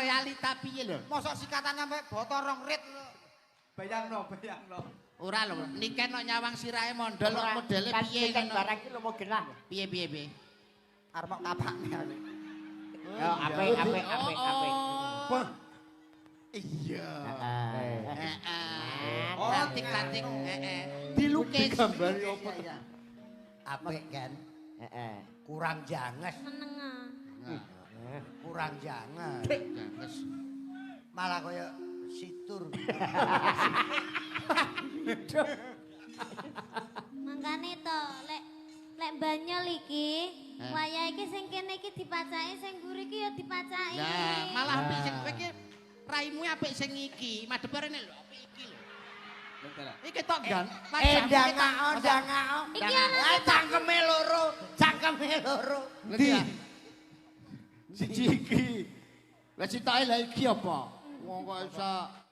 realita piye lho? Mosok sikatan sampe botol 2 rit. Bayangno. Ora lho, niken kok nyawang sirahe mondol kok modele piye ngono. Barang iki lho mau genah. Piye. Arep mok kapakne aku. Yo apik. Wah. Iya. Oh, katik-katik. Dilukis. Gambari opo? Apik kan? Heeh. Kurang janges. Menengah. Kurang janges. Janges. Malah kaya situr. Mangkane to, lek banyol iki, wayah iki sing kene iki dipacaki, sing mburi iki ya dipacaki. Lah, malah apik sing kowe iki raimu apik sing iki, madhep rene lho, apik iki lho. Iki tok gan. Ndangao. Iki ana Cangkeme loro. Ndi? Siji iki. Lah citake lha iki apa? Wong kok iso